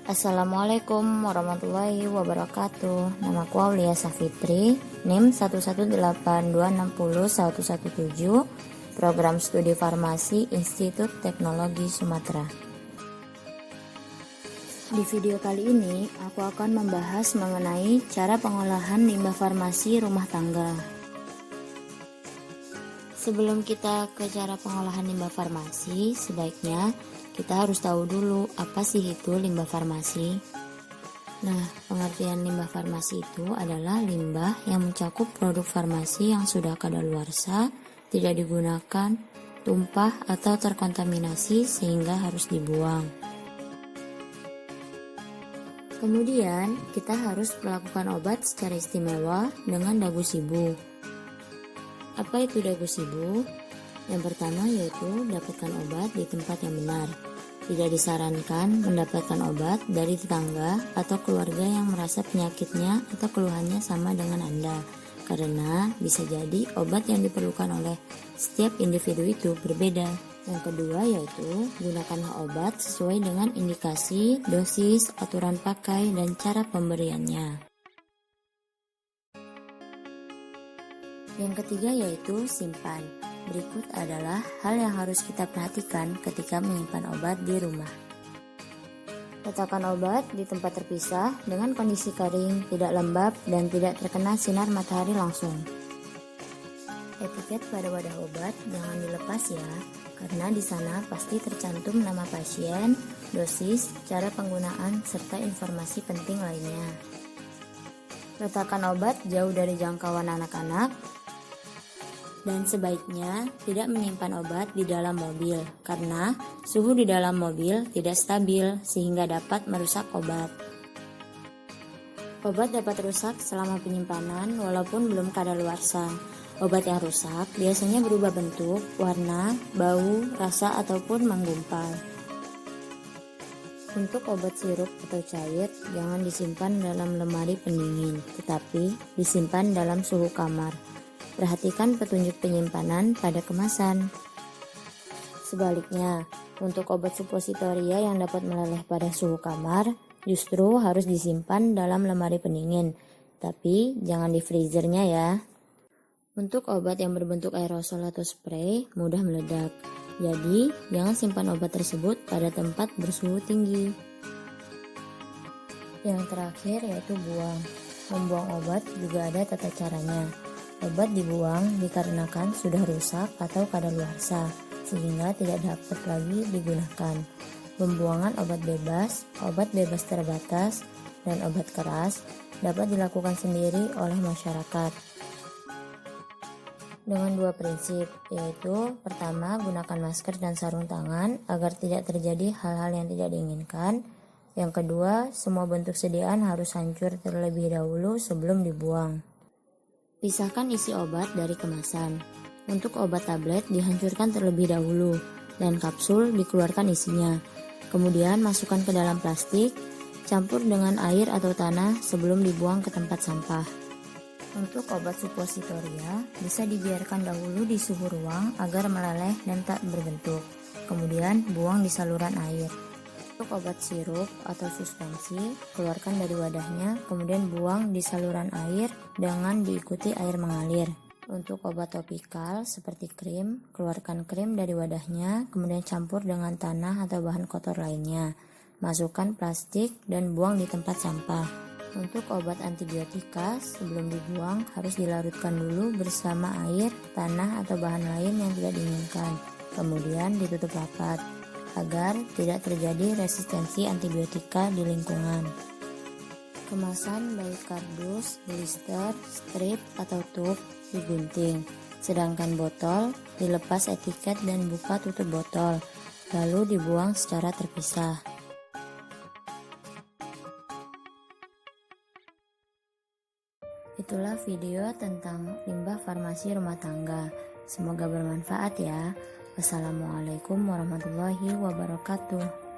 Assalamualaikum warahmatullahi wabarakatuh. Namaku Aulia Safitri, NIM 118260117, Program Studi Farmasi Institut Teknologi Sumatera. Di video kali ini, aku akan membahas mengenai cara pengolahan limbah farmasi rumah tangga. Sebelum kita ke cara pengolahan limbah farmasi, sebaiknya kita harus tahu dulu apa sih itu limbah farmasi. Nah, pengertian limbah farmasi itu adalah limbah yang mencakup produk farmasi yang sudah kadaluarsa, tidak digunakan, tumpah atau terkontaminasi sehingga harus dibuang. Kemudian, kita harus melakukan obat secara istimewa dengan dagu sibu. Apa itu dagu sibu? Yang pertama yaitu dapatkan obat di tempat yang benar. Tidak disarankan mendapatkan obat dari tetangga atau keluarga yang merasa penyakitnya atau keluhannya sama dengan Anda, karena bisa jadi obat yang diperlukan oleh setiap individu itu berbeda. Yang kedua yaitu gunakanlah obat sesuai dengan indikasi, dosis, aturan pakai, dan cara pemberiannya. Yang ketiga yaitu simpan. Berikut adalah hal yang harus kita perhatikan ketika menyimpan obat di rumah. Letakkan obat di tempat terpisah dengan kondisi kering, tidak lembab, dan tidak terkena sinar matahari langsung. Etiket pada wadah obat jangan dilepas ya, karena di sana pasti tercantum nama pasien, dosis, cara penggunaan, serta informasi penting lainnya. Letakkan obat jauh dari jangkauan anak-anak, dan sebaiknya tidak menyimpan obat di dalam mobil karena suhu di dalam mobil tidak stabil sehingga dapat merusak obat. Obat dapat rusak selama penyimpanan walaupun belum kadaluarsa. Obat yang rusak biasanya berubah bentuk, warna, bau, rasa ataupun menggumpal. Untuk obat sirup atau cair jangan disimpan dalam lemari pendingin, tetapi disimpan dalam suhu kamar. Perhatikan petunjuk penyimpanan pada kemasan. Sebaliknya, untuk obat supositoria yang dapat meleleh pada suhu kamar, justru harus disimpan dalam lemari pendingin, tapi jangan di freezernya ya. Untuk obat yang berbentuk aerosol atau spray, mudah meledak. Jadi, jangan simpan obat tersebut pada tempat bersuhu tinggi. Yang terakhir yaitu buang. Membuang obat juga ada tata caranya. Obat dibuang dikarenakan sudah rusak atau kadaluarsa, sehingga tidak dapat lagi digunakan. Pembuangan obat bebas terbatas, dan obat keras dapat dilakukan sendiri oleh masyarakat. Dengan dua prinsip, yaitu pertama, gunakan masker dan sarung tangan agar tidak terjadi hal-hal yang tidak diinginkan. Yang kedua, semua bentuk sediaan harus hancur terlebih dahulu sebelum dibuang. Pisahkan isi obat dari kemasan. Untuk obat tablet dihancurkan terlebih dahulu dan kapsul dikeluarkan isinya. Kemudian masukkan ke dalam plastik, campur dengan air atau tanah sebelum dibuang ke tempat sampah. Untuk obat supositoria bisa dibiarkan dahulu di suhu ruang agar meleleh dan tak berbentuk. Kemudian buang di saluran air. Untuk obat sirup atau suspensi, keluarkan dari wadahnya, kemudian buang di saluran air dengan diikuti air mengalir. Untuk obat topikal seperti krim, keluarkan krim dari wadahnya, kemudian campur dengan tanah atau bahan kotor lainnya. Masukkan plastik dan buang di tempat sampah. Untuk obat antibiotika, sebelum dibuang harus dilarutkan dulu bersama air, tanah atau bahan lain yang tidak diinginkan. Kemudian ditutup rapat agar tidak terjadi resistensi antibiotika di lingkungan. Kemasan baik kardus, blister, strip, atau tube digunting, sedangkan botol dilepas etiket dan buka tutup botol, lalu dibuang secara terpisah. Itulah video tentang limbah farmasi rumah tangga. Semoga bermanfaat ya. Wassalamualaikum warahmatullahi wabarakatuh.